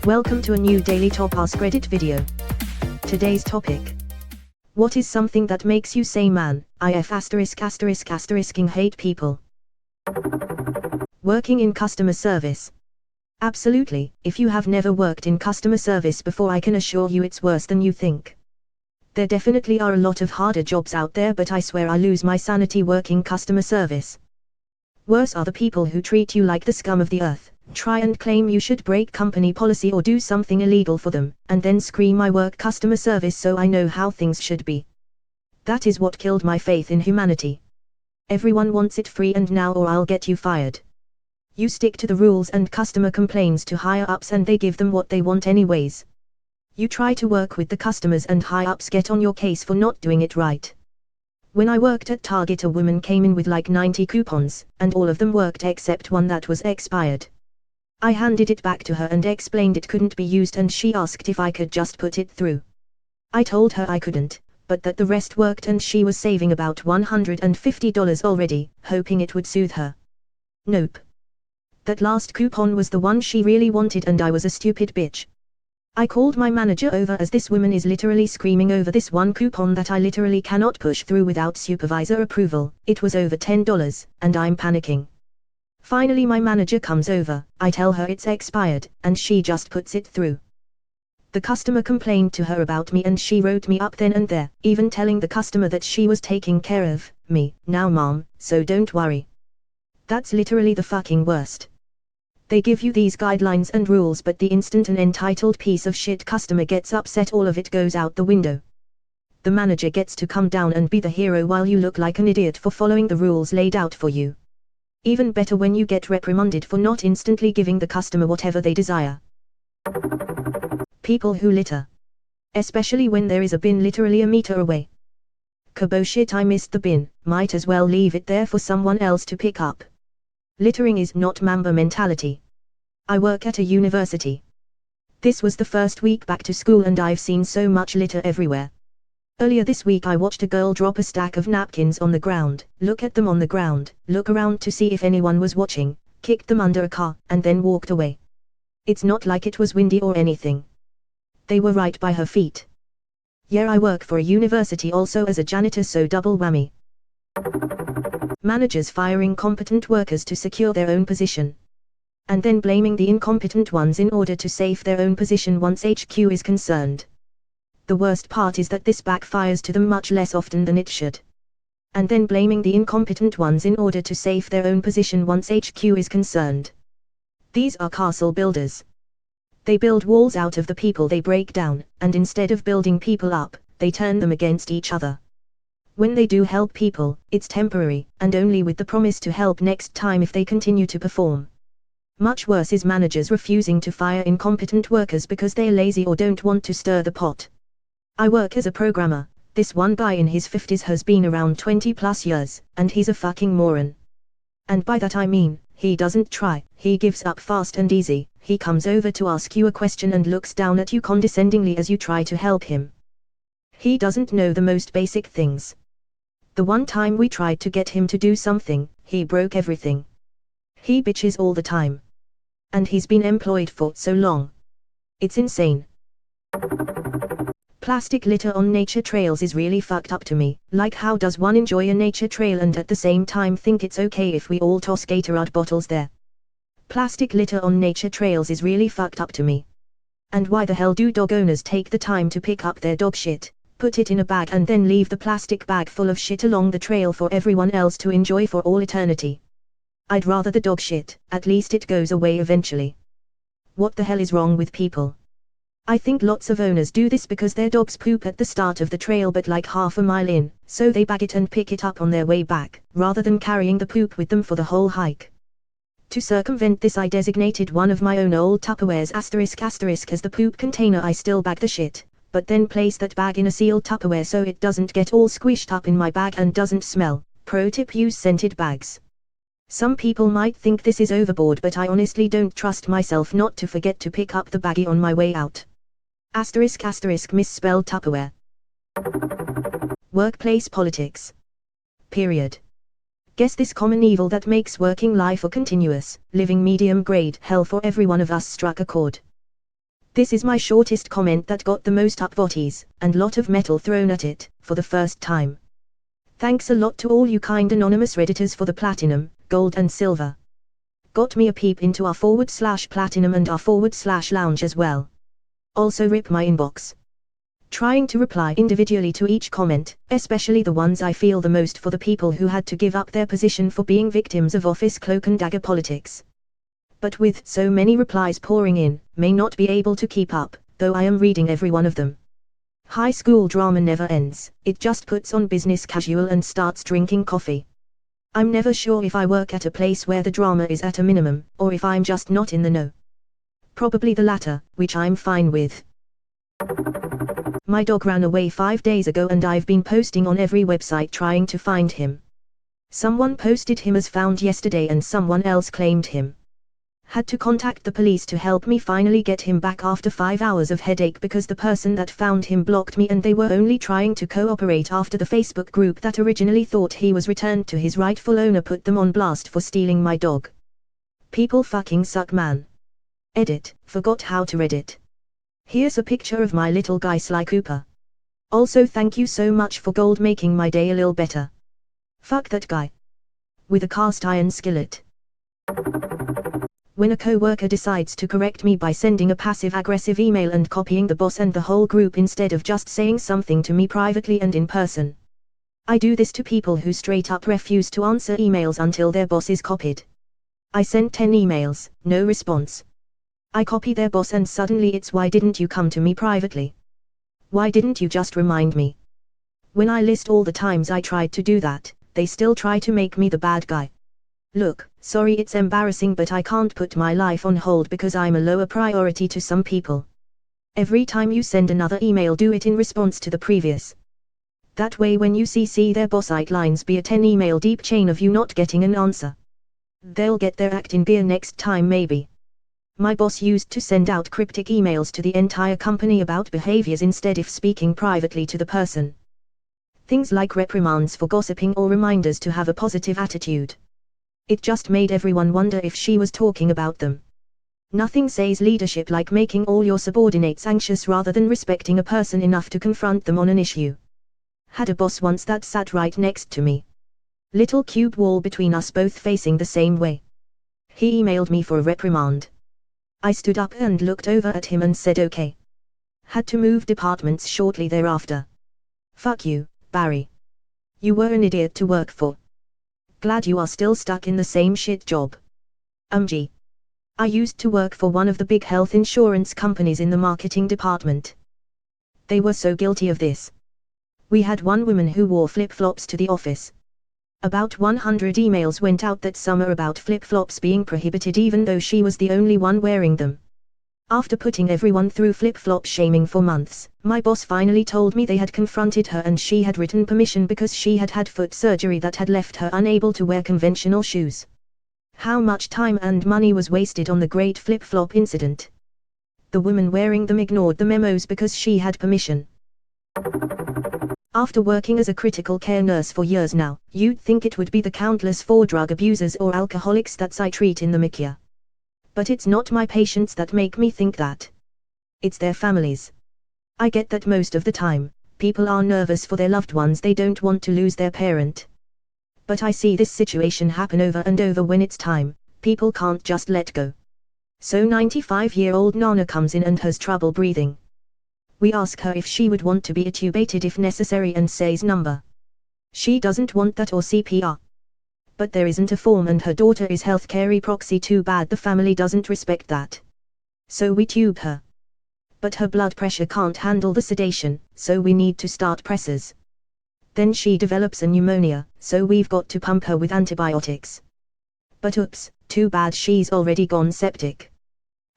Welcome to a new daily top Askreddit video. Today's topic. What is something that makes you say man, if ******ing hate people? Working in customer service. Absolutely, if you have never worked in customer service before, I can assure you it's worse than you think. There definitely are a lot of harder jobs out there, but I swear I lose my sanity working customer service. Worse are the people who treat you like the scum of the earth, try and claim you should break company policy or do something illegal for them, and then scream I work customer service so I know how things should be. That is what killed my faith in humanity. Everyone wants it free and now or I'll get you fired. You stick to the rules and customer complains to higher ups and they give them what they want anyways. You try to work with the customers and high ups get on your case for not doing it right. When I worked at Target, a woman came in with like 90 coupons, and all of them worked except one that was expired. I handed it back to her and explained it couldn't be used, and she asked if I could just put it through. I told her I couldn't, but that the rest worked and she was saving about $150 already, hoping it would soothe her. Nope. That last coupon was the one she really wanted and I was a stupid bitch. I called my manager over as this woman is literally screaming over this one coupon that I literally cannot push through without supervisor approval. It was over $10, and I'm panicking. Finally my manager comes over, I tell her it's expired, and she just puts it through. The customer complained to her about me and she wrote me up then and there, even telling the customer that she was taking care of me now, mom, so don't worry. That's literally the fucking worst. They give you these guidelines and rules, but the instant an entitled piece of shit customer gets upset, all of it goes out the window. The manager gets to come down and be the hero while you look like an idiot for following the rules laid out for you. Even better when you get reprimanded for not instantly giving the customer whatever they desire. People who litter. Especially when there is a bin literally a meter away. Kaboshit, I missed the bin, might as well leave it there for someone else to pick up. Littering is not Mamba mentality. I work at a university. This was the first week back to school and I've seen so much litter everywhere. Earlier this week I watched a girl drop a stack of napkins on the ground, look at them on the ground, look around to see if anyone was watching, kicked them under a car, and then walked away. It's not like it was windy or anything. They were right by her feet. Yeah, I work for a university also as a janitor, so double whammy. Managers firing competent workers to secure their own position. And then blaming the incompetent ones in order to save their own position once HQ is concerned. The worst part is that this backfires to them much less often than it should. And then blaming the incompetent ones in order to save their own position once HQ is concerned. These are castle builders. They build walls out of the people they break down, and instead of building people up, they turn them against each other. When they do help people, it's temporary, and only with the promise to help next time if they continue to perform. Much worse is managers refusing to fire incompetent workers because they're lazy or don't want to stir the pot. I work as a programmer. This one guy in his 50s has been around 20 plus years, and he's a fucking moron. And by that I mean, he doesn't try, he gives up fast and easy. He comes over to ask you a question and looks down at you condescendingly as you try to help him. He doesn't know the most basic things. The one time we tried to get him to do something, he broke everything. He bitches all the time. And he's been employed for so long. It's insane. Plastic litter on nature trails is really fucked up to me. Like, how does one enjoy a nature trail and at the same time think it's okay if we all toss Gatorade bottles there? Plastic litter on nature trails is really fucked up to me. And why the hell do dog owners take the time to pick up their dog shit, put it in a bag and then leave the plastic bag full of shit along the trail for everyone else to enjoy for all eternity? I'd rather the dog shit, at least it goes away eventually. What the hell is wrong with people? I think lots of owners do this because their dogs poop at the start of the trail but like half a mile in, so they bag it and pick it up on their way back, rather than carrying the poop with them for the whole hike. To circumvent this, I designated one of my own old Tupperwares *** as the poop container. I still bag the shit, but then place that bag in a sealed Tupperware so it doesn't get all squished up in my bag and doesn't smell. Pro tip: use scented bags. Some people might think this is overboard, but I honestly don't trust myself not to forget to pick up the baggie on my way out. *** misspelled Tupperware. Workplace politics. Period. Guess this common evil that makes working life a continuous, living medium grade hell for every one of us struck a chord. This is my shortest comment that got the most upvotes, and lot of metal thrown at it, for the first time. Thanks a lot to all you kind anonymous Redditors for the platinum, gold and silver. Got me a peep into r/platinum and r/lounge as well. Also rip my inbox. Trying to reply individually to each comment, especially the ones I feel the most for the people who had to give up their position for being victims of office cloak and dagger politics. But with so many replies pouring in, may not be able to keep up, though I am reading every one of them. High school drama never ends, it just puts on business casual and starts drinking coffee. I'm never sure if I work at a place where the drama is at a minimum, or if I'm just not in the know. Probably the latter, which I'm fine with. My dog ran away 5 days ago and I've been posting on every website trying to find him. Someone posted him as found yesterday and someone else claimed him. Had to contact the police to help me finally get him back after 5 hours of headache because the person that found him blocked me and they were only trying to cooperate after the Facebook group that originally thought he was returned to his rightful owner put them on blast for stealing my dog. People fucking suck, man. Edit, forgot how to Reddit. Here's a picture of my little guy Sly Cooper. Also thank you so much for gold making my day a little better. Fuck that guy. With a cast iron skillet. When a coworker decides to correct me by sending a passive-aggressive email and copying the boss and the whole group instead of just saying something to me privately and in person. I do this to people who straight up refuse to answer emails until their boss is copied. I sent 10 emails, no response. I copy their boss and suddenly it's why didn't you come to me privately? Why didn't you just remind me? When I list all the times I tried to do that, they still try to make me the bad guy. Look, sorry it's embarrassing but I can't put my life on hold because I'm a lower priority to some people. Every time you send another email do it in response to the previous. That way when you CC their boss outlines be a 10 email deep chain of you not getting an answer. They'll get their act in gear next time maybe. My boss used to send out cryptic emails to the entire company about behaviors instead of speaking privately to the person. Things like reprimands for gossiping or reminders to have a positive attitude. It just made everyone wonder if she was talking about them. Nothing says leadership like making all your subordinates anxious rather than respecting a person enough to confront them on an issue. Had a boss once that sat right next to me. Little cube wall between us both facing the same way. He emailed me for a reprimand. I stood up and looked over at him and said okay. Had to move departments shortly thereafter. Fuck you, Barry. You were an idiot to work for. Glad you are still stuck in the same shit job. Gee. I used to work for one of the big health insurance companies in the marketing department. They were so guilty of this. We had one woman who wore flip-flops to the office. About 100 emails went out that summer about flip-flops being prohibited even though she was the only one wearing them. After putting everyone through flip-flop shaming for months, my boss finally told me they had confronted her and she had written permission because she had had foot surgery that had left her unable to wear conventional shoes. How much time and money was wasted on the great flip-flop incident. The woman wearing them ignored the memos because she had permission. After working as a critical care nurse for years now, you'd think it would be the countless drug abusers or alcoholics that I treat in the MICUR. But it's not my patients that make me think that. It's their families. I get that most of the time, people are nervous for their loved ones, they don't want to lose their parent. But I see this situation happen over and over when it's time, people can't just let go. So 95-year-old Nana comes in and has trouble breathing. We ask her if she would want to be intubated if necessary and says number. She doesn't want that or CPR. But there isn't a form and her daughter is healthcare proxy, too bad the family doesn't respect that. So we tube her. But her blood pressure can't handle the sedation, so we need to start pressors. Then she develops a pneumonia, so we've got to pump her with antibiotics. But oops, too bad she's already gone septic.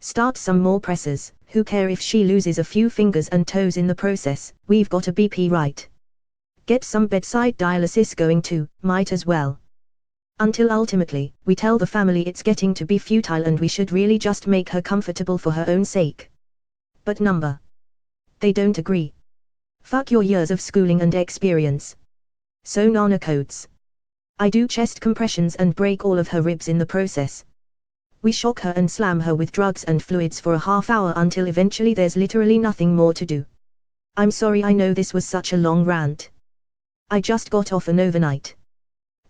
Start some more pressors, who care if she loses a few fingers and toes in the process, we've got a BP right. Get some bedside dialysis going too, might as well. Until ultimately, we tell the family it's getting to be futile and we should really just make her comfortable for her own sake. But number. They don't agree. Fuck your years of schooling and experience. So Nana codes. I do chest compressions and break all of her ribs in the process. We shock her and slam her with drugs and fluids for a half hour until eventually there's literally nothing more to do. I'm sorry, I know this was such a long rant. I just got off an overnight.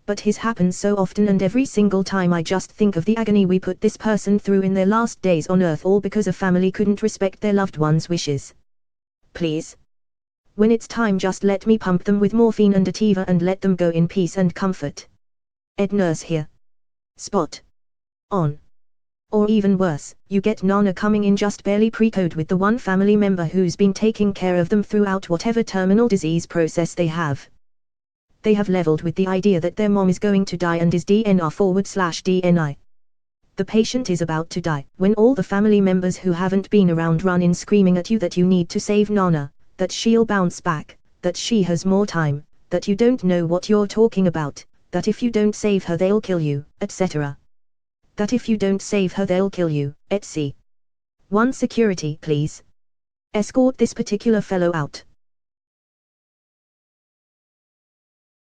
But his happens so often, and every single time I just think of the agony we put this person through in their last days on earth, all because a family couldn't respect their loved one's wishes. Please. When it's time, just let me pump them with morphine and Ativa and let them go in peace and comfort. Ed Nurse here. Spot on. Or even worse, you get Nana coming in just barely pre-code with the one family member who's been taking care of them throughout whatever terminal disease process they have. They have leveled with the idea that their mom is going to die and is DNR/DNI. The patient is about to die, when all the family members who haven't been around run in screaming at you that you need to save Nana, that she'll bounce back, that she has more time, that you don't know what you're talking about, that if you don't save her they'll kill you, etc. That if you don't save her they'll kill you, etc. One security, please. Escort this particular fellow out.